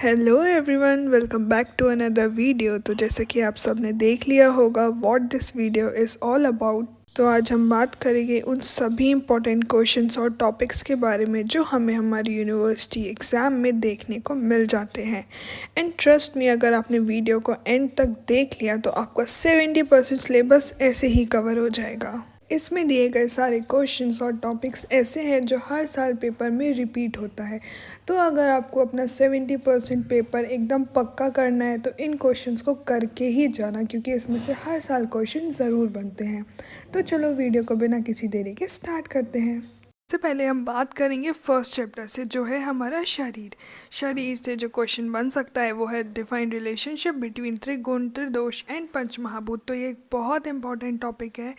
Hello everyone, welcome back to another video. तो जैसे कि आप सब ने देख लिया होगा what this video is all about. तो आज हम बात करेंगे उन सभी इम्पोर्टेंट क्वेश्चंस और टॉपिक्स के बारे में जो हमें हमारी यूनिवर्सिटी एग्ज़ाम में देखने को मिल जाते हैं। एंड ट्रस्ट मी, अगर आपने वीडियो को एंड तक देख लिया तो आपका 70% सिलेबस ऐसे ही कवर हो जाएगा। इसमें दिए गए सारे क्वेश्चंस और टॉपिक्स ऐसे हैं जो हर साल पेपर में रिपीट होता है। तो अगर आपको अपना 70% पेपर एकदम पक्का करना है तो इन क्वेश्चंस को करके ही जाना, क्योंकि इसमें से हर साल क्वेश्चन ज़रूर बनते हैं। तो चलो वीडियो को बिना किसी देरी के स्टार्ट करते हैं। सबसे पहले हम बात करेंगे फर्स्ट चैप्टर से, जो है हमारा शरीर। शरीर से जो क्वेश्चन बन सकता है वो है डिफाइन रिलेशनशिप बिटवीन त्रिगुण, त्रिदोष एंड पंचमहाभूत। तो ये एक बहुत इंपॉर्टेंट टॉपिक है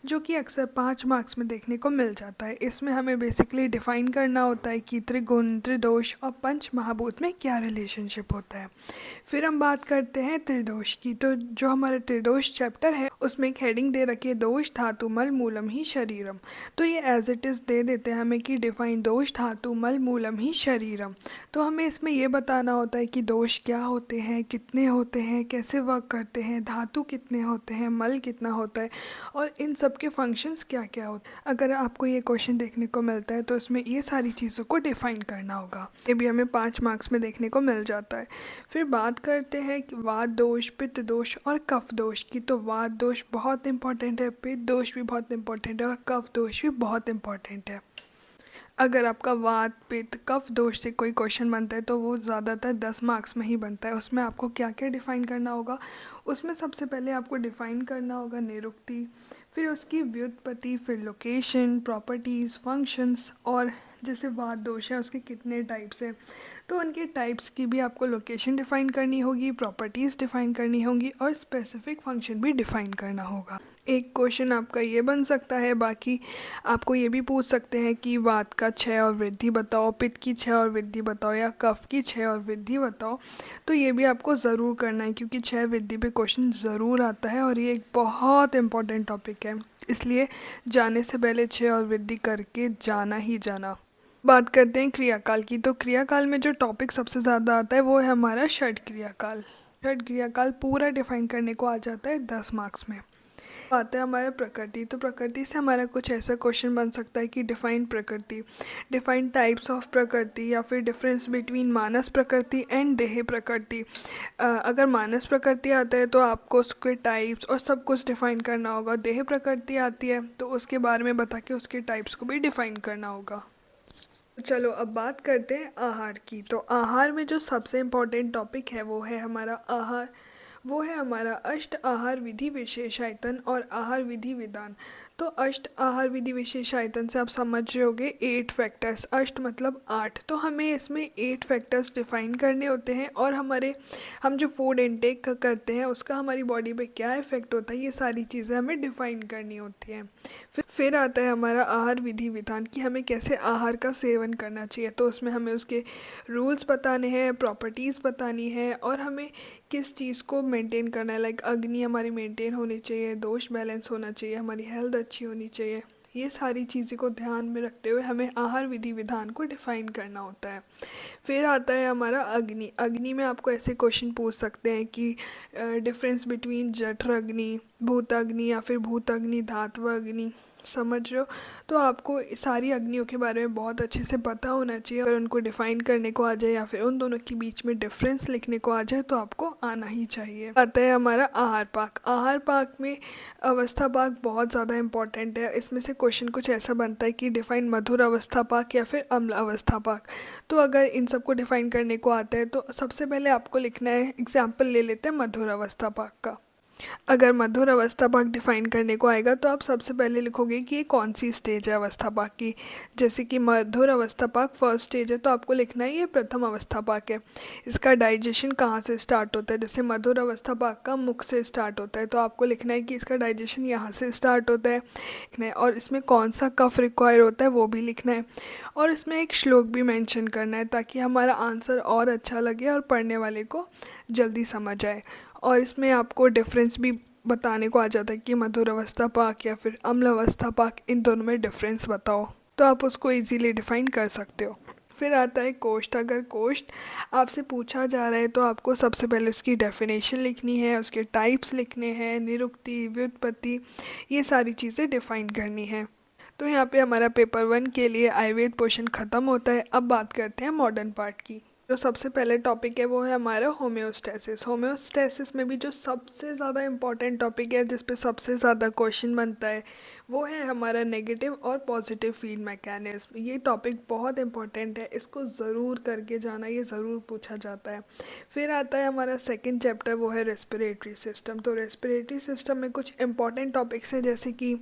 जो कि अक्सर 5 मार्क्स में देखने को मिल जाता है। इसमें हमें बेसिकली डिफाइन करना होता है कि त्रिगुण, त्रिदोष और पंचमहाभूत में क्या रिलेशनशिप होता है। फिर हम बात करते हैं त्रिदोष की। तो जो हमारा त्रिदोष चैप्टर है उसमें एक हेडिंग दे रखी है दोष धातु मल मूलम ही शरीरम। तो ये एज इट इज़ दे देते हैं हमें कि डिफाइन दोष धातु मल मूलम ही शरीरम। तो हमें इसमें ये बताना होता है कि दोष क्या होते हैं, कितने होते हैं, कैसे वर्क करते हैं, धातु कितने होते हैं, मल कितना होता है और इन सब के फंक्शंस क्या क्या होते हैं। अगर आपको ये क्वेश्चन देखने को मिलता है तो इसमें ये सारी चीज़ों को डिफाइन करना होगा। ये भी हमें 5 मार्क्स में देखने को मिल जाता है। फिर बात करते हैं कि वात दोष, पित्त दोष और कफ दोष की। तो वात दोष बहुत इंपॉर्टेंट है, पित्त दोष भी बहुत इंपॉर्टेंट है और कफ दोष भी बहुत इंपॉर्टेंट है। अगर आपका वात, पित्त, कफ दोष से कोई क्वेश्चन बनता है तो वो ज़्यादातर 10 मार्क्स में ही बनता है। उसमें आपको क्या क्या डिफ़ाइन करना होगा, उसमें सबसे पहले आपको डिफ़ाइन करना होगा निरुक्ति, फिर उसकी व्युत्पत्ति, फिर लोकेशन, प्रॉपर्टीज़, फंक्शंस, और जैसे वात दोष है उसके कितने टाइप्स हैं तो उनके टाइप्स की भी आपको लोकेशन डिफ़ाइन करनी होगी, प्रॉपर्टीज़ डिफ़ाइन करनी होंगी और स्पेसिफिक फंक्शन भी डिफ़ाइन करना होगा। एक क्वेश्चन आपका ये बन सकता है। बाकी आपको ये भी पूछ सकते हैं कि वात का क्षय और वृद्धि बताओ, पित्त की क्षय और वृद्धि बताओ या कफ की क्षय और वृद्धि बताओ। तो ये भी आपको ज़रूर करना है क्योंकि क्षय वृद्धि पे क्वेश्चन ज़रूर आता है और ये एक बहुत इंपॉर्टेंट टॉपिक है, इसलिए जाने से पहले क्षय और वृद्धि करके जाना ही जाना। बात करते हैं क्रियाकाल की। तो क्रियाकाल में जो टॉपिक सबसे ज़्यादा आता है वो है हमारा षट क्रियाकाल। षट क्रियाकाल पूरा डिफाइन करने को आ जाता है 10 मार्क्स में। आता है हमारा प्रकृति। तो प्रकृति से हमारा कुछ ऐसा क्वेश्चन बन सकता है कि डिफाइन प्रकृति, डिफाइन टाइप्स ऑफ प्रकृति, या फिर डिफरेंस बिटवीन मानस प्रकृति एंड देह प्रकृति। अगर मानस प्रकृति आता है तो आपको उसके टाइप्स और सब कुछ डिफाइन करना होगा। देह प्रकृति आती है तो उसके बारे में बता के उसके टाइप्स को भी डिफाइन करना होगा। चलो अब बात करते हैं आहार की। तो आहार में जो सबसे इम्पोर्टेंट टॉपिक है वो है हमारा आहार। वो है हमारा अष्ट आहार विधि विशेषायतन और आहार विधि विधान। तो अष्ट आहार विधि विशेषायतन से आप समझ रहे होगे 8 फैक्टर्स। अष्ट मतलब 8, तो हमें इसमें 8 फैक्टर्स डिफाइन करने होते हैं और हम जो फूड इनटेक करते हैं उसका हमारी बॉडी पे क्या इफेक्ट होता है, ये सारी चीज़ें हमें डिफाइन करनी होती हैं। फिर आता है हमारा आहार विधि विधान कि हमें कैसे आहार का सेवन करना चाहिए। तो उसमें हमें उसके रूल्स बताने हैं, प्रॉपर्टीज़ बतानी है और हमें किस चीज़ को मेंटेन करना है। लाइक अग्नि हमारी मेंटेन होनी चाहिए, दोष बैलेंस होना चाहिए, हमारी हेल्थ अच्छी होनी चाहिए। ये सारी चीज़ें को ध्यान में रखते हुए हमें आहार विधि विधान को डिफाइन करना होता है। फिर आता है हमारा अग्नि। अग्नि में आपको ऐसे क्वेश्चन पूछ सकते हैं कि डिफरेंस बिटवीन जठर अग्नि, भूत अग्नि या फिर भूत अग्नि, धात्व अग्नि। समझ रहे हो? तो आपको सारी अग्नियों के बारे में बहुत अच्छे से पता होना चाहिए। अगर उनको डिफाइन करने को आ जाए या फिर उन दोनों के बीच में डिफरेंस लिखने को आ जाए तो आपको आना ही चाहिए। आता है हमारा आहार पाक। आहार पाक में अवस्था पाक बहुत ज़्यादा इंपॉर्टेंट है। इसमें से क्वेश्चन कुछ ऐसा बनता है कि डिफाइन मधुर अवस्था पाक या फिर अम्ल अवस्था पाक। तो अगर इन सबको डिफाइन करने को आता है तो सबसे पहले आपको लिखना है, एग्जाम्पल ले लेते हैं मधुर अवस्था पाक का। अगर मधुर अवस्था पाक डिफाइन करने को आएगा तो आप सबसे पहले लिखोगे कि ये कौन सी स्टेज है अवस्था पाक की। जैसे कि मधुर अवस्था पाक फर्स्ट स्टेज है तो आपको लिखना है ये प्रथम अवस्था पाक है। इसका डाइजेशन कहाँ से स्टार्ट होता है, जैसे मधुर अवस्था पाक का मुख से स्टार्ट होता है तो आपको लिखना है कि इसका डाइजेशन यहाँ से स्टार्ट होता है और इसमें कौन सा कफ रिक्वायर होता है वो भी लिखना है और इसमें एक श्लोक भी मेंशन करना है ताकि हमारा आंसर और अच्छा लगे और पढ़ने वाले को जल्दी समझ आए। और इसमें आपको डिफरेंस भी बताने को आ जाता है कि मधुर अवस्था पाक या फिर अम्ल अवस्था पाक, इन दोनों में डिफरेंस बताओ, तो आप उसको इजीली डिफाइन कर सकते हो। फिर आता है कोष्ठ। अगर कोष्ठ आपसे पूछा जा रहा है तो आपको सबसे पहले उसकी डेफिनेशन लिखनी है, उसके टाइप्स लिखने हैं, निरुक्ति, व्युत्पत्ति, ये सारी चीज़ें डिफाइन करनी है। तो यहाँ पे हमारा पेपर 1 के लिए आयुर्वेद पोर्शन ख़त्म होता है। अब बात करते हैं मॉडर्न पार्ट की। जो सबसे पहले टॉपिक है वो है हमारा होम्योस्टेसिस। होम्योस्टेसिस में भी जो सबसे ज़्यादा इम्पॉर्टेंट टॉपिक है, जिस पे सबसे ज़्यादा क्वेश्चन बनता है, वो है हमारा नेगेटिव और पॉजिटिव फीड मैकेनिज्म। ये टॉपिक बहुत इंपॉर्टेंट है, इसको ज़रूर करके जाना, ये ज़रूर पूछा जाता है। फिर आता है हमारा सेकंड चैप्टर, वो है रेस्पिरेटरी सिस्टम। तो रेस्पिरेटरी सिस्टम में कुछ इंपॉर्टेंट टॉपिक्स हैं, जैसे कि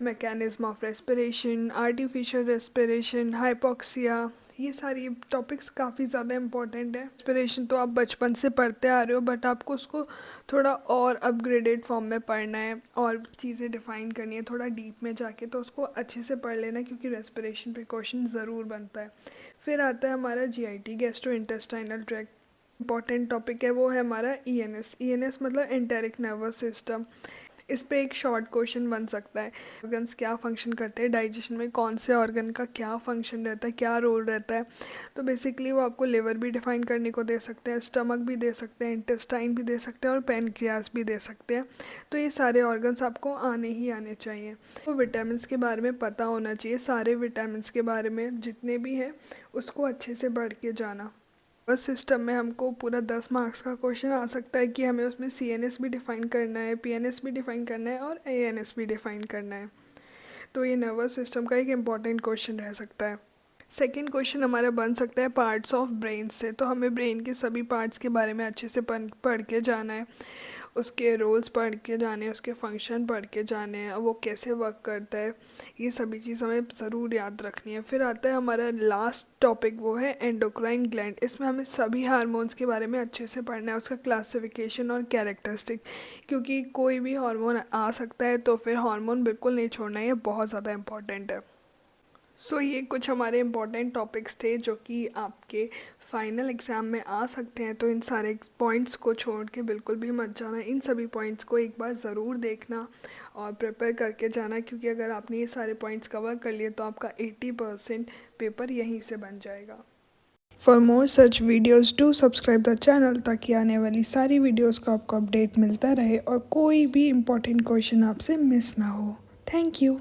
mechanism of respiration, artificial respiration, hypoxia. ये सारी टॉपिक्स काफ़ी ज़्यादा इंपॉर्टेंट है। रेस्पिरेशन तो आप बचपन से पढ़ते आ रहे हो, बट आपको उसको थोड़ा और अपग्रेडेड फॉर्म में पढ़ना है और चीज़ें डिफ़ाइन करनी है थोड़ा डीप में जाके, तो उसको अच्छे से पढ़ लेना, क्योंकि रेस्पिरेशन पे क्वेश्चन ज़रूर बनता है। फिर आता है हमारा GIT, gastro intestinal tract. Important topic है वो है हमारा ईएनएस। ईएनएस मतलब एंटेरिक नर्वस सिस्टम। इस पे एक शॉर्ट क्वेश्चन बन सकता है, ऑर्गन्स क्या फंक्शन करते हैं डाइजेशन में, कौन से ऑर्गन का क्या फंक्शन रहता है, क्या रोल रहता है। तो बेसिकली वो आपको लिवर भी डिफाइन करने को दे सकते हैं, स्टमक भी दे सकते हैं, इंटेस्टाइन भी दे सकते हैं और पेनक्रियास भी दे सकते हैं। तो ये सारे ऑर्गन्स आपको आने ही आने चाहिए। तो विटामिन के बारे में पता होना चाहिए, सारे विटामिन के बारे में जितने भी हैं उसको अच्छे से पढ़ के जाना। बस सिस्टम में हमको पूरा 10 मार्क्स का क्वेश्चन आ सकता है कि हमें उसमें सीएनएस भी डिफ़ाइन करना है, पीएनएस भी डिफ़ाइन करना है और एएनएस भी डिफ़ाइन करना है। तो ये नर्वस सिस्टम का एक इम्पॉर्टेंट क्वेश्चन रह सकता है। सेकंड क्वेश्चन हमारा बन सकता है पार्ट्स ऑफ ब्रेन से। तो हमें ब्रेन के सभी पार्ट्स के बारे में अच्छे से पढ़ के जाना है, उसके रोल्स पढ़ के जाने हैं, उसके फंक्शन पढ़ के जाने हैं, वो कैसे वर्क करता है, ये सभी चीज़ हमें ज़रूर याद रखनी है। फिर आता है हमारा लास्ट टॉपिक, वो है एंडोक्राइन ग्लैंड। इसमें हमें सभी हार्मोन्स के बारे में अच्छे से पढ़ना है, उसका क्लासिफिकेशन और कैरेक्टरिस्टिक, क्योंकि कोई भी हार्मोन आ सकता है, तो फिर हार्मोन बिल्कुल नहीं छोड़ना है, ये बहुत ज़्यादा इंपॉर्टेंट है। ये कुछ हमारे इम्पोर्टेंट टॉपिक्स थे जो कि आपके फाइनल एग्ज़ाम में आ सकते हैं। तो इन सारे पॉइंट्स को छोड़ के बिल्कुल भी मत जाना, इन सभी पॉइंट्स को एक बार ज़रूर देखना और प्रिपेयर करके जाना, क्योंकि अगर आपने ये सारे पॉइंट्स कवर कर लिए तो आपका 80% पेपर यहीं से बन जाएगा। For more such videos do subscribe the channel, ताकि आने वाली सारी वीडियोज़ का आपको अपडेट मिलता रहे और कोई भी इम्पोर्टेंट क्वेश्चन आपसे मिस ना हो। Thank you.